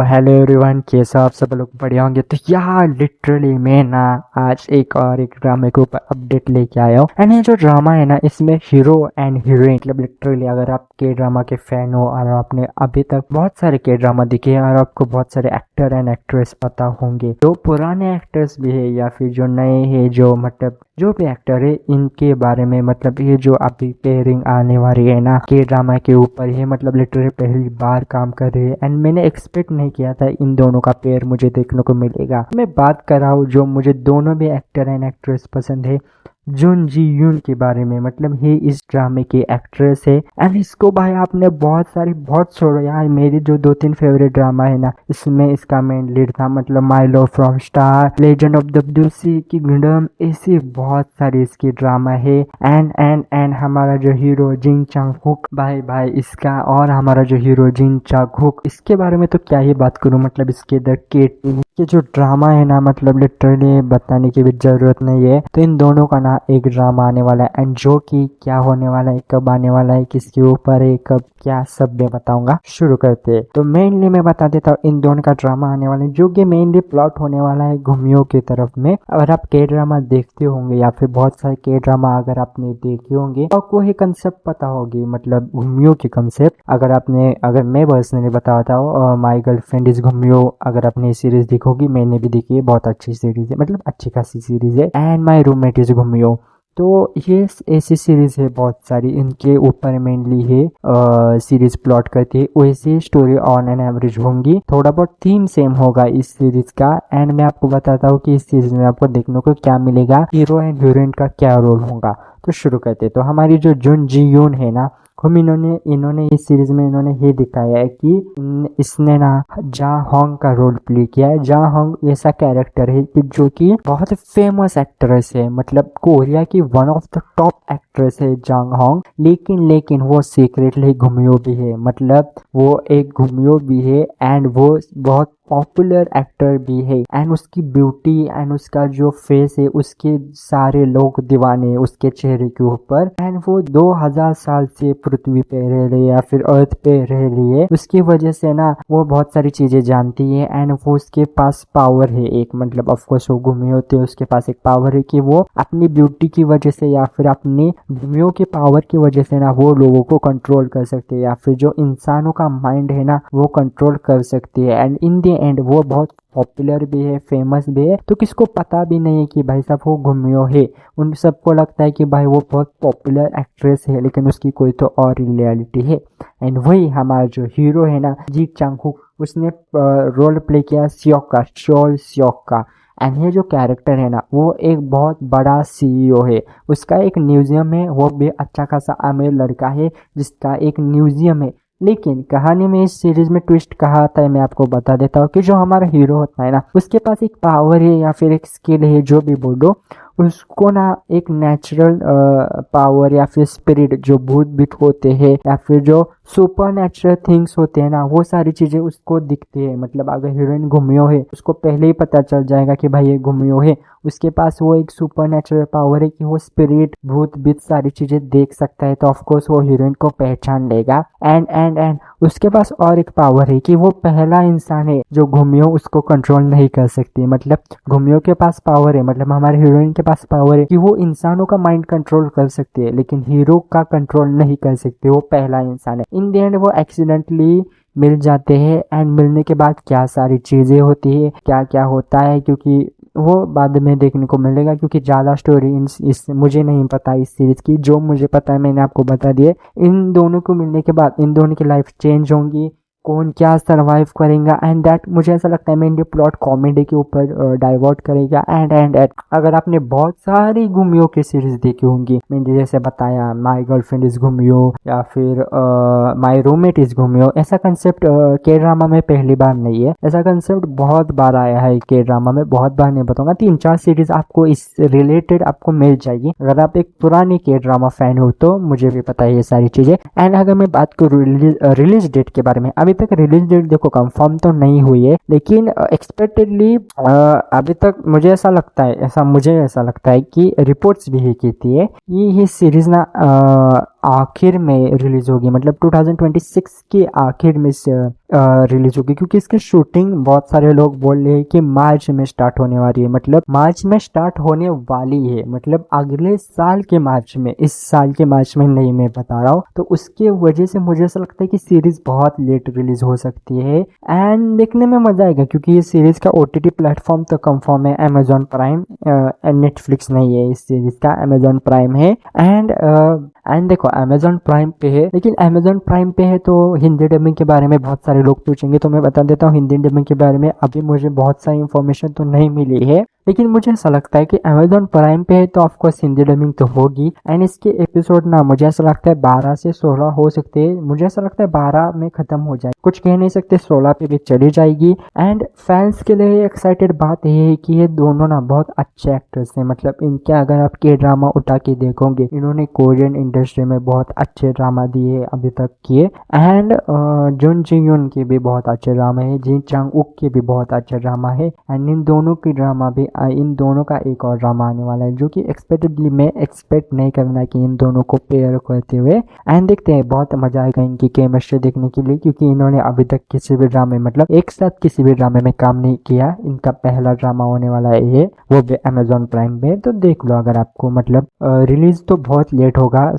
Hello everyone, कैसे आप सब लोग बढ़िया होंगे। तो यार लिटरली मैं ना आज एक ड्रामे के ऊपर अपडेट लेके आया हूँ। एंड ये जो ड्रामा है ना, इसमें हीरो एंड हीरोइन, मतलब लिटरली अगर आप के ड्रामा के फैन हो और आपने अभी तक बहुत सारे के ड्रामा देखे हैं और आपको बहुत सारे एक्टर एंड एक्ट्रेस पता होंगे, जो पुराने एक्टर्स भी है या फिर जो नए हैं, जो मतलब जो भी एक्टर है, इनके बारे में मतलब ये जो अभी पेयरिंग आने वाली है ना के ड्रामा के ऊपर, ये मतलब लिटरली पहली बार काम कर रही है। एंड मैंने एक्सपेक्ट नहीं किया था इन दोनों का पेयर मुझे देखने को मिलेगा। मैं बात कर रहा हूँ जो मुझे दोनों भी एक्टर एंड एक्ट्रेस पसंद है, जुन जी यून के बारे में। मतलब ये इस ड्रामे की एक्ट्रेस है एंड इसको भाई आपने बहुत छोड़ो यार। मेरी जो 2-3 फेवरेट ड्रामा है ना, इसमें इसका मेन लीड था, मतलब my love from star, legend of WC, kingdom, ऐसी बहुत सारी इसकी ड्रामा है। एंड हमारा जो हीरो जिन चांग हुक भाई इसका, और हमारा जो हीरो जिन चांग हुक, इसके बारे में तो क्या ही बात करूं। मतलब इसके द केट के जो ड्रामा है ना, मतलब लिटरली बताने की भी जरूरत नहीं है। तो इन दोनों का ना एक ड्रामा आने वाला है एंड जो कि क्या होने वाला है, कब आने वाला है, किसके ऊपर है, कब क्या, सब मैं बताऊंगा। शुरू करते हैं। तो मेनली मैं बता देता हूँ इन दोनों का ड्रामा आने वाला है, जो कि मेनली प्लॉट होने वाला है घुमियों की तरफ में। अगर आप के ड्रामा देखते होंगे या फिर बहुत सारे के ड्रामा अगर आपने देखे होंगे तो आपको ये कंसेप्ट पता होगी, मतलब घुमियों की कंसेप्ट। अगर मैं पर्सनली बताता हूँ, माय गर्लफ्रेंड इज घुमियो, अगर आपने ये सीरीज देखोगी, मैंने भी देखी है, बहुत अच्छी सीरीज है, मतलब अच्छी खासी सीरीज है। एंड माय रूममेट इज घुमियो, तो ये ऐसी सीरीज है बहुत सारी, इनके ऊपर मेनली है सीरीज प्लॉट करती है। वैसे स्टोरी ऑन एन एवरेज होंगी, थोड़ा बहुत थीम सेम होगा इस सीरीज का। एंड मैं आपको बताता हूँ कि इस सीरीज में आपको देखने को क्या मिलेगा, हीरो एंड हीरोइन का क्या रोल होगा। तो शुरू करते। तो हमारी जो जुन जी यून है ना, हम इन्होंने इस सीरीज में इन्होंने ये दिखाया है कि इसने ना जा होंग का रोल प्ले किया है। जा होंग ऐसा कैरेक्टर है कि जो कि बहुत फेमस एक्ट्रेस है, मतलब कोरिया की one of the top actress है जांग होंग। लेकिन वो सीक्रेटली घुमियो भी है, मतलब वो एक घुमियो भी है एंड वो बहुत पॉपुलर एक्टर भी है। एंड उसकी ब्यूटी एंड उसका जो फेस है, उसके सारे लोग दीवाने हैं उसके चेहरे के ऊपर। एंड वो 2000 साल से पृथ्वी पे रह रही है या फिर अर्थ पे रह रही है, उसकी वजह से ना वो बहुत सारी चीजें जानती है। एंड वो उसके पास पावर है एक, मतलब ऑफकोर्स वो घूमे होते हैं, उसके पास एक पावर है कि वो अपनी ब्यूटी की वजह से या फिर अपनी घूमियों की पावर की वजह से ना वो लोगों को कंट्रोल कर सकते हैं, या फिर जो इंसानों का माइंड है ना वो कंट्रोल कर सकती है। एंड इन द एंड वो बहुत पॉपुलर भी है, फेमस भी है। तो किसको पता भी नहीं है कि भाई साहब वो घुमियो है, उन सबको लगता है कि भाई वो बहुत पॉपुलर एक्ट्रेस है, लेकिन उसकी कोई तो और रियलिटी है। एंड वही हमारा जो हीरो है ना, जी चांग हुक, उसने रोल प्ले किया सियोक का, शोल सियोक का। एंड ये जो कैरेक्टर है ना, वो एक बहुत बड़ा सीईओ है, उसका एक म्यूजियम है, वो भी अच्छा खासा अमीर लड़का है जिसका एक म्यूजियम है। लेकिन कहानी में इस सीरीज में ट्विस्ट कहा आता है, मैं आपको बता देता हूँ कि जो हमारा हीरो होता है ना, उसके पास एक पावर है या फिर एक स्किल है, जो भी बोलो, उसको ना एक नेचुरल पावर या फिर स्पिरिट, जो भूत भीत होते हैं या फिर जो सुपर नेचुरल थिंग्स होते हैं ना, वो सारी चीजें उसको दिखती है। मतलब अगर हीरोइन घुमियो है, उसको पहले ही पता चल जाएगा कि भाई ये घुमियो है, उसके पास वो एक सुपर नेचुरल पावर है कि वो स्पिरिट, भूत भीत सारी चीजें देख सकता है। तो ऑफकोर्स वो हीरोइन को पहचान लेगा। एंड उसके पास और एक पावर है कि वो पहला इंसान है जो घुमियो उसको कंट्रोल नहीं कर सकती। मतलब घुमियो के पास पावर है, मतलब हमारे हीरोइन के पास पावर है कि वो इंसानों का माइंड कंट्रोल कर सकती है, लेकिन हीरो का कंट्रोल नहीं कर सकती, वो पहला इंसान है। इन द एंड वो एक्सीडेंटली मिल जाते हैं। एंड मिलने के बाद क्या सारी चीजें होती है, क्या क्या होता है, क्योंकि वो बाद में देखने को मिलेगा, क्योंकि ज़्यादा स्टोरी इस मुझे नहीं पता इस सीरीज की। जो मुझे पता है मैंने आपको बता दिए। इन दोनों को मिलने के बाद इन दोनों की लाइफ चेंज होंगी, कौन क्या सरवाइव करेगा। एंड दैट मुझे ऐसा लगता है मेनली प्लॉट कॉमेडी के ऊपर डाइवर्ट करेगा। एंड अगर आपने बहुत सारी घुमियो की सीरीज देखी होंगी, मैंने जैसे बताया माय गर्लफ्रेंड इज घुमियो या फिर माय रूममेट इज घुमियो, ऐसा कंसेप्ट के ड्रामा में पहली बार नहीं है। ऐसा कंसेप्ट बहुत बार आया है के ड्रामा में, बहुत बार नहीं बताऊंगा, 3-4 सीरीज आपको इस रिलेटेड आपको मिल जाएगी। अगर आप एक पुरानी के ड्रामा फैन हो तो मुझे भी पता है ये सारी चीजें। एंड अगर मैं बात करूँ रिलीज डेट के बारे में, अभी तक रिलीज डेट देखो कंफर्म तो नहीं हुई है, लेकिन एक्सपेक्टेडली अभी तक मुझे ऐसा लगता है कि रिपोर्ट्स भी ये कहती है कि ये सीरीज ना आखिर में रिलीज होगी, मतलब 2026 के आखिर में रिलीज होगी, क्योंकि इसकी शूटिंग बहुत सारे लोग बोल रहे हैं कि मार्च में स्टार्ट होने वाली है। मतलब मार्च में स्टार्ट होने वाली है, मतलब अगले साल के मार्च में, इस साल के मार्च में नहीं, मैं बता रहा हूँ। तो उसके वजह से मुझे ऐसा लगता है कि सीरीज बहुत लेट रिलीज हो सकती है एंड देखने में मजा आएगा, क्योंकि ये सीरीज का OTT प्लेटफॉर्म तो कंफर्म है, अमेजॉन प्राइम, नेटफ्लिक्स नहीं है इस सीरीज का, अमेजॉन प्राइम है। एंड देखो अमेजॉन प्राइम पे है, लेकिन अमेजॉन प्राइम पे है तो हिंदी डबिंग के बारे में बहुत सारे लोग पूछेंगे, तो मैं बता देता हूँ हिंदी डबिंग के बारे में अभी मुझे बहुत सारी इंफॉर्मेशन तो नहीं मिली है, लेकिन मुझे ऐसा लगता है कि अमेजॉन प्राइम पे है तो ऑफकोर्स हिंदी डबिंग तो होगी। एंड इसके एपिसोड ना मुझे ऐसा लगता है 12 से 16 हो सकते हैं, मुझे ऐसा लगता है 12 में खत्म हो जाए, कुछ कह नहीं सकते, 16 पे भी चली जाएगी। एंड फैंस के लिए एक्साइटेड बात यह है कि ये दोनों ना बहुत अच्छे एक्टर्स हैं, मतलब इनके अगर आप के ड्रामा उठा के देखोगे, इन्होंने कोरियन इंडस्ट्री में बहुत अच्छे ड्रामा दिए अभी तक किए। एंड जुन जी यून के भी बहुत अच्छे ड्रामा है, जिन चांग उक के भी बहुत अच्छा ड्रामा है। एंड इन दोनों की ड्रामा भी, इन दोनों का एक और ड्रामा आने वाला है, जो कि एक्सपेक्टेडली मैं एक्सपेक्ट नहीं करना कि इन दोनों को पेयर करते हुए। एंड देखते हैं, बहुत मजा आएगा इनकी केमिस्ट्री देखने के लिए, क्योंकि इन्होंने अभी तक किसी भी ड्रामे, मतलब एक साथ किसी भी ड्रामे में काम नहीं किया। इनका पहला ड्रामा होने वाला है ये, वो भी अमेजॉन प्राइम पे, तो देख लो अगर आपको। मतलब रिलीज तो बहुत लेट होगा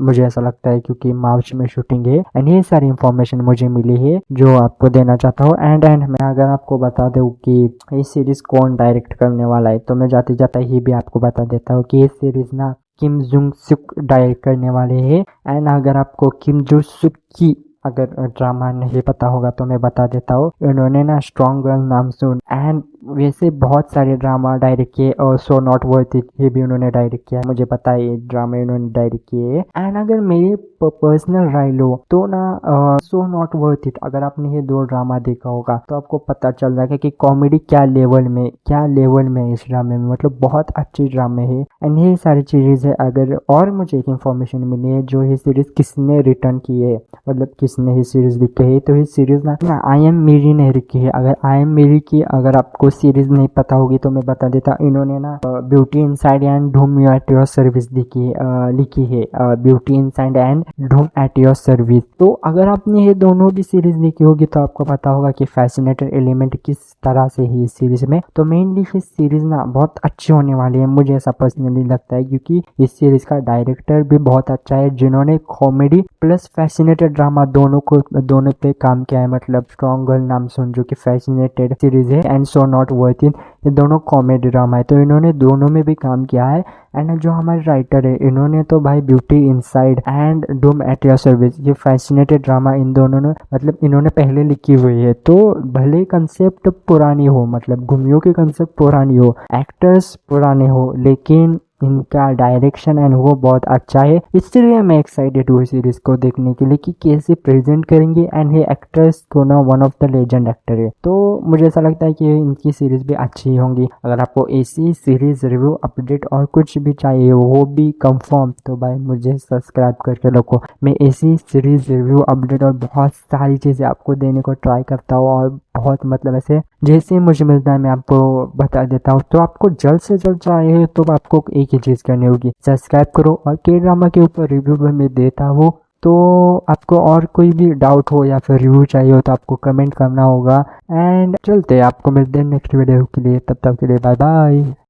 मुझे ऐसा लगता है, क्योंकि मार्च में शूटिंग है। एंड ये सारी इंफॉर्मेशन मुझे मिली है जो आपको देना चाहता हूँ। एंड मैं अगर आपको बता दूँ कि ये सीरीज कौन डायरेक्ट करने वाला है, तो मैं जाते जाते ही भी आपको बता देता हूँ कि ये सीरीज ना किम जुंग सुक डायरेक्ट करने वाले हैं। एंड अगर आपको किम जुंग सुक की अगर ड्रामा नहीं पता होगा तो मैं बता देता हूँ, इन्होंने ना स्ट्रॉन्ग गर्ल नाम सुन एंड वैसे बहुत सारे ड्रामा डायरेक्ट किए, और सो नॉट वर्थ इट ये भी उन्होंने डायरेक्ट किया है, मुझे पता है ये ड्रामे इन्होंने डायरेक्ट किए। एंड अगर मेरी पर्सनल राय लो तो ना सो नॉट वर्थ इट, अगर आपने ये 2 ड्रामा देखा होगा तो आपको पता चल जाएगा कि कॉमेडी क्या लेवल में है इस ड्रामे में, मतलब बहुत अच्छी ड्रामे है। एंड ये सारी चीजें है। अगर और मुझे एक इन्फॉर्मेशन मिली है, जो ये सीरीज किसने रिटर्न की है, मतलब किसने ये सीरीज लिखी है, तो ये सीरीज ना आई एम मेरी ने लिखी है। अगर आई एम मेरी की अगर आपको सीरीज नहीं पता होगी तो मैं बता देता, इन्होंने ना ब्यूटी इनसाइड एंड धूम एट योर सर्विस लिखी है, ब्यूटी इनसाइड एंड धूम एट योर सर्विस। तो अगर आपने ये दोनों भी सीरीज लिखी होगी तो आपको पता होगा कि फैसिनेटेड एलिमेंट किस तरह से है इस सीरीज में। तो मेनली ये सीरीज ना बहुत अच्छी होने वाली है, मुझे ऐसा पर्सनली लगता है, क्योंकि इस सीरीज का डायरेक्टर भी बहुत अच्छा है, जिन्होंने कॉमेडी प्लस फैसिनेटेड ड्रामा दोनों पे काम किया है। मतलब स्ट्रॉन्ग गर्ल नाम सुन, जो कि फैसिनेटेड सीरीज है, and so not worth it, ये दोनों कॉमेडी ड्रामा है, तो इन्होंने दोनों में भी काम किया है। एंड जो हमारे राइटर है, इन्होंने तो भाई beauty inside and Doom at your service, ये फैसिनेटेड ड्रामा इन दोनों ने, मतलब इन्होंने पहले लिखी हुई है। तो भले कंसेप्ट पुरानी हो, मतलब घुमियों की कंसेप्ट पुरानी हो, एक्टर्स पुराने हो, लेकिन इनका डायरेक्शन एंड वो बहुत अच्छा है, इसलिए मैं एक्साइटेड हूँ सीरीज को देखने के लिए कि कैसे प्रेजेंट करेंगे। एंड ये एक्ट्रेस को ना one of the legend actor है, तो मुझे ऐसा लगता है कि इनकी सीरीज भी अच्छी होंगी। अगर आपको ऐसी सीरीज रिव्यू अपडेट और कुछ भी चाहिए, वो भी कंफर्म, तो भाई मुझे सब्सक्राइब करके रखो। मैं ऐसी सीरीज रिव्यू अपडेट और बहुत सारी चीज़ें आपको देने को ट्राई करता हूँ, और बहुत मतलब ऐसे जैसे मुझे मिलता है मैं आपको बता देता हूँ। तो आपको जल्द से जल्द चाहिए तो आपको एक ही चीज़ करनी होगी, सब्सक्राइब करो। और के ड्रामा के ऊपर रिव्यू भी मैं देता हूँ, तो आपको और कोई भी डाउट हो या फिर रिव्यू चाहिए हो तो आपको कमेंट करना होगा। एंड चलते आपको मिलते हैं नेक्स्ट वीडियो के लिए, तब तक के लिए बाय बाय।